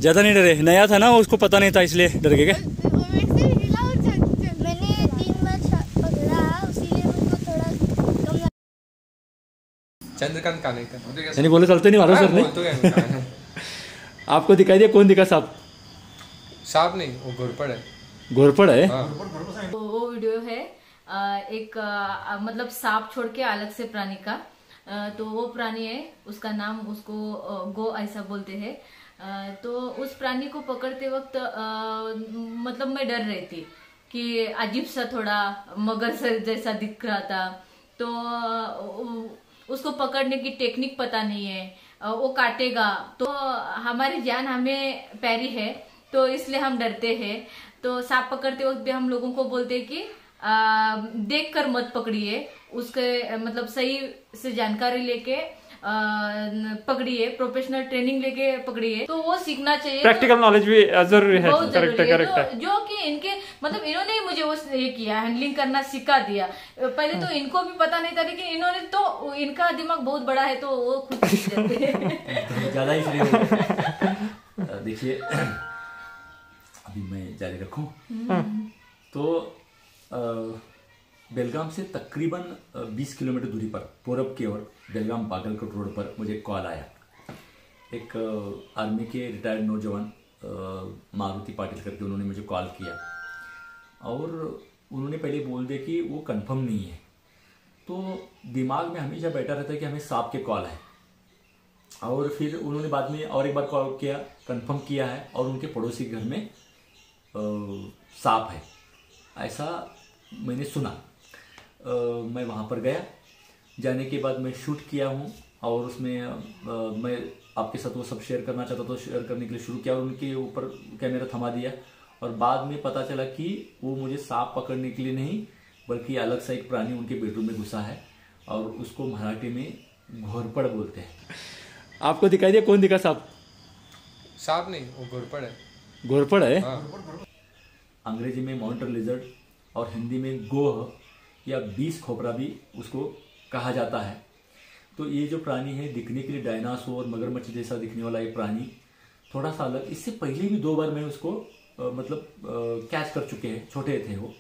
ज्यादा नहीं डरे? नया था ना, उसको पता नहीं था इसलिए डर गए क्या? मैंने 3 बार पकड़ा, इसीलिए मुझको थोड़ा कम। चंद्रकांत काने का यानी बोले चलते नहीं मारो सर ने। आपको दिखाई दिया? कौन दिखा? सांप? सांप नहीं, वो घोरपड़ है। घोरपड़ है? तो वो वीडियो है एक मतलब सांप छोड़ के अलग से प्राणी का। तो वो प्राणी है, उसका नाम उसको गो ऐसा बोलते हैं। तो उस प्राणी को पकड़ते वक्त मतलब मैं डर रही थी कि अजीब सा थोड़ा मगर से जैसा दिख रहा था। तो उसको पकड़ने की टेक्निक पता नहीं है, वो काटेगा तो हमारी जान हमें प्यारी है, तो इसलिए हम डरते हैं। तो सांप पकड़ते वक्त भी हम लोगों को बोलते हैं कि देख कर मत पकड़िए, उसके मतलब सही से जानकारी लेके पकड़िए, प्रोफेशनल ट्रेनिंग लेके पकड़िए, तो वो सीखना चाहिए। प्रैक्टिकल नॉलेज भी जरूरी है। बहुत जरूरी है। जो कि इनके मतलब इन्होंने मुझे वो ये किया, हैंडलिंग करना सिखा दिया। पहले तो इनको भी पता नहीं था, लेकिन इन्होंने तो, इनका दिमाग बहुत बड़ा है तो वो खुद सीख जाते हैं। ज्यादा ही देखिए, अभी मैं जारी रखूं तो बेलगाम से तकरीबन 20 किलोमीटर दूरी पर पूरब की ओर बेलगाम बागलकोट रोड पर मुझे कॉल आया। एक आर्मी के रिटायर्ड नौजवान मारुति पाटिल करके उन्होंने मुझे कॉल किया और उन्होंने पहले बोल दिया कि वो कंफर्म नहीं है। तो दिमाग में हमेशा बैठा रहता है कि हमें सांप के कॉल है, और फिर उन्होंने बाद में और एक बार कॉल किया, कंफर्म किया है और उनके पड़ोसी घर में सांप है ऐसा मैंने सुना। मैं वहाँ पर गया, जाने के बाद मैं शूट किया हूँ और उसमें मैं आपके साथ वो सब शेयर करना चाहता था, शेयर करने के लिए शुरू किया और उनके ऊपर कैमरा थमा दिया। और बाद में पता चला कि वो मुझे सांप पकड़ने के लिए नहीं बल्कि अलग सा एक प्राणी उनके बेडरूम में घुसा है और उसको मराठी में घोरपड़ बोलते हैं। आपको दिखाई दिया? कौन दिखा सांप? सांप नहीं, वो घोरपड़ है। घोरपड़ है? अंग्रेजी में मॉनिटर लिजर्ड और हिंदी में गोह या 20 खोपरा भी उसको कहा जाता है। तो ये जो प्राणी है दिखने के लिए डायनासोर मगरमच्छ जैसा दिखने वाला ये प्राणी थोड़ा सा अलग। इससे पहले भी 2 बार मैं उसको कैच कर चुके हैं, छोटे थे वो,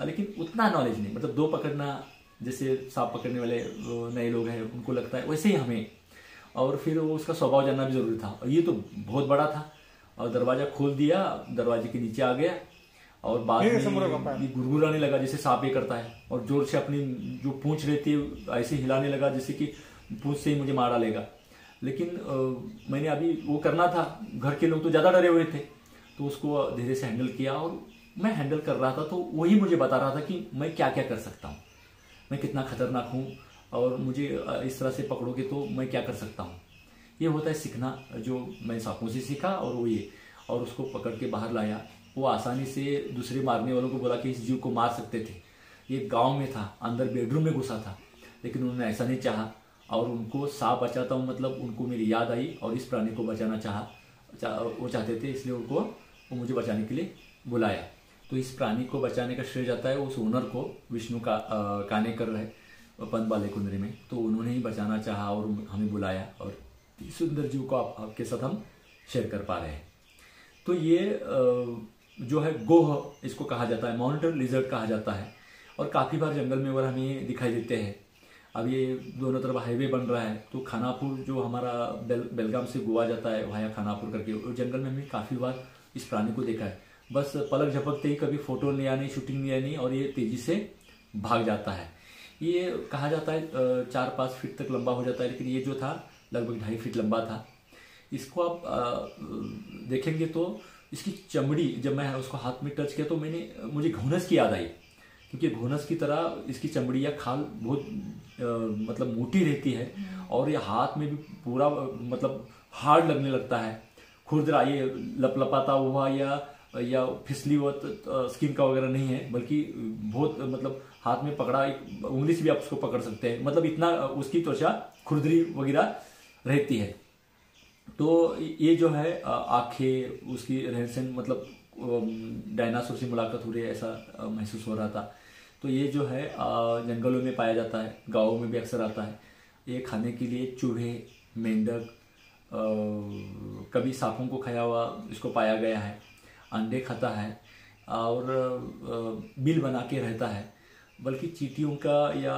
लेकिन उतना नॉलेज नहीं। मतलब 2 पकड़ना जैसे सांप पकड़ने वाले नए लोग हैं उनको लगता है, वैसे ही हमें। और फिर वो उसका स्वभाव जानना भी जरूरी था। और ये तो बहुत बड़ा था और दरवाजा खोल दिया, दरवाजे के नीचे आ गया और बाद में ये गुरगुराने लगा जैसे सांप ये करता है और जोर से अपनी जो पूंछ रहती है ऐसे हिलाने लगा जैसे कि पूंछ से ही मुझे मार डालेगा। लेकिन मैंने अभी वो करना था, घर के लोग तो ज़्यादा डरे हुए थे, तो उसको धीरे से हैंडल किया और मैं हैंडल कर रहा था तो वही मुझे बता रहा था कि मैं क्या क्या कर सकता हूँ, मैं कितना खतरनाक हूँ और मुझे इस तरह से पकड़ोगे तो मैं क्या कर सकता हूँ। ये होता है सीखना, जो मैं सांपों से सीखा और वो ये, और उसको पकड़ के बाहर लाया। वो आसानी से दूसरे मारने वालों को बोला कि इस जीव को मार सकते थे। ये गांव में था, अंदर बेडरूम में घुसा था, लेकिन उन्होंने ऐसा नहीं चाहा और उनको सांप बचाता हूँ मतलब उनको मेरी याद आई और इस प्राणी को बचाना वो चाहते थे, इसलिए उनको वो मुझे बचाने के लिए बुलाया। तो इस प्राणी को बचाने का श्रेय जाता है उस ओनर को, विष्णु का कानेकर है पंत बालेकुंद्री में। तो उन्होंने ही बचाना चाहा और हमें बुलाया और सुंदर जीव को आपके साथ हम शेयर कर पा रहे हैं। तो ये जो है गोह इसको कहा जाता है, मॉनिटर लिजर्ड कहा जाता है और काफ़ी बार जंगल में और हमें दिखाई देते हैं। अब ये दोनों तरफ हाईवे बन रहा है तो खानापुर जो हमारा बेलगाम से गोवा जाता है वहाँ खानापुर करके, और जंगल में हमने काफ़ी बार इस प्राणी को देखा है। बस पलक झपकते ही कभी फोटो लिया नहीं, शूटिंग लिया नहीं और ये तेजी से भाग जाता है। ये कहा जाता है 4-5 फीट तक लंबा हो जाता है, लेकिन ये जो था लगभग 2.5 फीट लंबा था। इसको आप देखेंगे तो इसकी चमड़ी, जब मैं उसको हाथ में टच किया तो मुझे घोनस की याद आई, क्योंकि घोनस की तरह इसकी चमड़ी या खाल बहुत मतलब मोटी रहती है और ये हाथ में भी पूरा मतलब हार्ड लगने लगता है, खुरदरा, ये लपलपाता हुआ या फिसली हुआ स्किन का वगैरह नहीं है, बल्कि बहुत मतलब हाथ में पकड़ा एक उंगली से भी आप उसको पकड़ सकते हैं, मतलब इतना उसकी त्वचा खुरदरी वगैरह रहती है। तो ये जो है आंखें, उसकी रहन सहन, मतलब डायनासोर से मुलाकात हो रही है ऐसा महसूस हो रहा था। तो ये जो है जंगलों में पाया जाता है, गाँवों में भी अक्सर आता है। ये खाने के लिए चूहे, मेंढक, कभी सांपों को खाया हुआ इसको पाया गया है, अंडे खाता है और बिल बना के रहता है। बल्कि चींटियों का या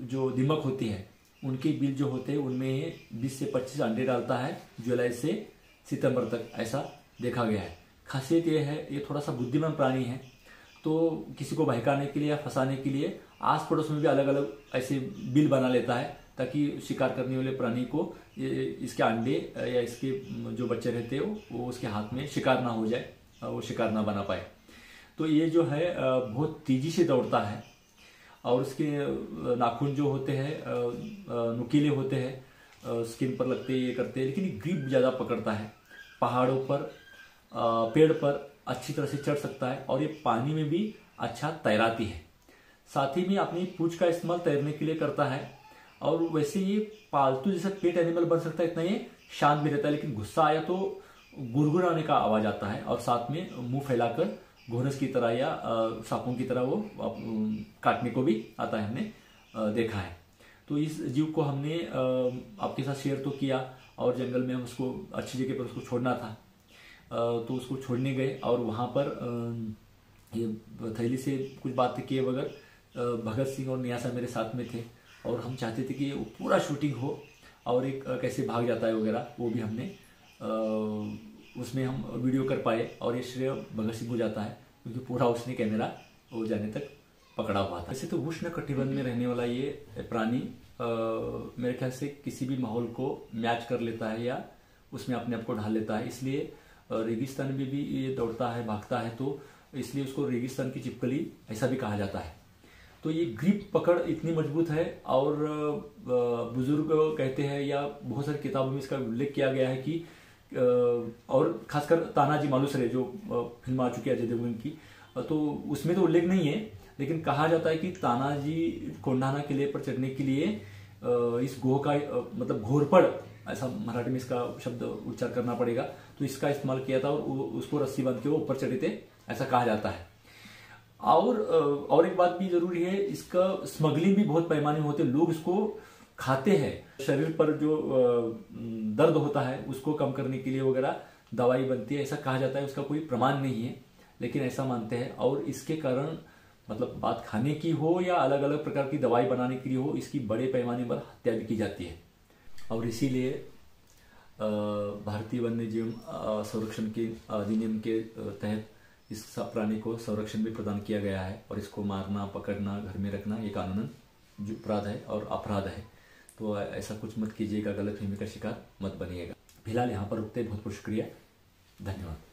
जो दीमक होती है उनके बिल जो होते हैं उनमें 20 से 25 अंडे डालता है जुलाई से सितंबर तक, ऐसा देखा गया है। खासियत ये है ये थोड़ा सा बुद्धिमान प्राणी है, तो किसी को बहकाने के लिए या फंसाने के लिए आस पड़ोस में भी अलग अलग ऐसे बिल बना लेता है ताकि शिकार करने वाले प्राणी को इसके अंडे या इसके जो बच्चे रहते हैं वो उसके हाथ में शिकार ना हो जाए, वो शिकार ना बना पाए। तो ये जो है बहुत तेजी से दौड़ता है और उसके नाखून जो होते हैं नुकीले होते हैं, स्किन पर लगते ये करते हैं, लेकिन ग्रिप ज़्यादा पकड़ता है। पहाड़ों पर पेड़ पर अच्छी तरह से चढ़ सकता है और ये पानी में भी अच्छा तैराती है। साथ ही में अपनी पूंछ का इस्तेमाल तैरने के लिए करता है और वैसे ये पालतू जैसा पेट एनिमल बन सकता है, इतना ये शांत भी रहता है। लेकिन गुस्सा आया तो गुरगुराने का आवाज आता है और साथ में मुंह फैलाकर घोंस की तरह या सांपों की तरह वो काटने को भी आता है, हमने देखा है। तो इस जीव को हमने आपके साथ शेयर तो किया और जंगल में हम उसको अच्छी जगह पर उसको छोड़ना था, तो उसको छोड़ने गए और वहाँ पर ये थैली से कुछ बातें किए बगैर भगत सिंह और नियासा मेरे साथ में थे और हम चाहते थे कि पूरा शूटिंग हो और एक कैसे भाग जाता है वगैरह, वो भी हमने उसमें हम वीडियो कर पाए। और ये श्रेय भगत सिंह को जाता है क्योंकि पूरा उसने कैमरा वो जाने तक पकड़ा हुआ था। वैसे तो उष्ण कटिबंध में रहने वाला ये प्राणी मेरे ख्याल से किसी भी माहौल को मैच कर लेता है या उसमें अपने आप को ढाल लेता है, इसलिए रेगिस्तान में भी ये दौड़ता है, भागता है, तो इसलिए उसको रेगिस्तान की छिपकली ऐसा भी कहा जाता है। तो ये ग्रिप पकड़ इतनी मजबूत है और बुजुर्ग कहते हैं या बहुत सारी किताबों में इसका उल्लेख किया गया है कि और खासकर तानाजी मालुसरे जो फिल्म आ चुकी है अजय देवगन की, तो उसमें तो उल्लेख नहीं है, लेकिन कहा जाता है कि तानाजी कोंढाना किले पर चढ़ने के लिए इस गोह का मतलब घोरपड़, ऐसा मराठी में इसका शब्द उच्चार करना पड़ेगा, तो इसका इस्तेमाल किया था और उसको रस्सी बांध के वो ऊपर चढ़े थे, ऐसा कहा जाता है। और एक बात भी जरूरी है, इसका स्मगलिंग भी बहुत पैमाने में होते हैं, लोग इसको खाते हैं। शरीर पर जो दर्द होता है उसको कम करने के लिए वगैरह दवाई बनती है, ऐसा कहा जाता है। उसका कोई प्रमाण नहीं है लेकिन ऐसा मानते हैं। और इसके कारण मतलब बात खाने की हो या अलग अलग प्रकार की दवाई बनाने के लिए हो, इसकी बड़े पैमाने पर हत्या भी की जाती है। और इसीलिए भारतीय वन्य जीव संरक्षण के अधिनियम के तहत इस प्राणी को संरक्षण भी प्रदान किया गया है और इसको मारना, पकड़ना, घर में रखना ये कानूनन जो अपराध है और अपराध है। तो ऐसा कुछ मत कीजिएगा, गलतफहमी का शिकार मत बनिएगा। फिलहाल यहाँ पर रुकते, बहुत बहुत शुक्रिया, धन्यवाद।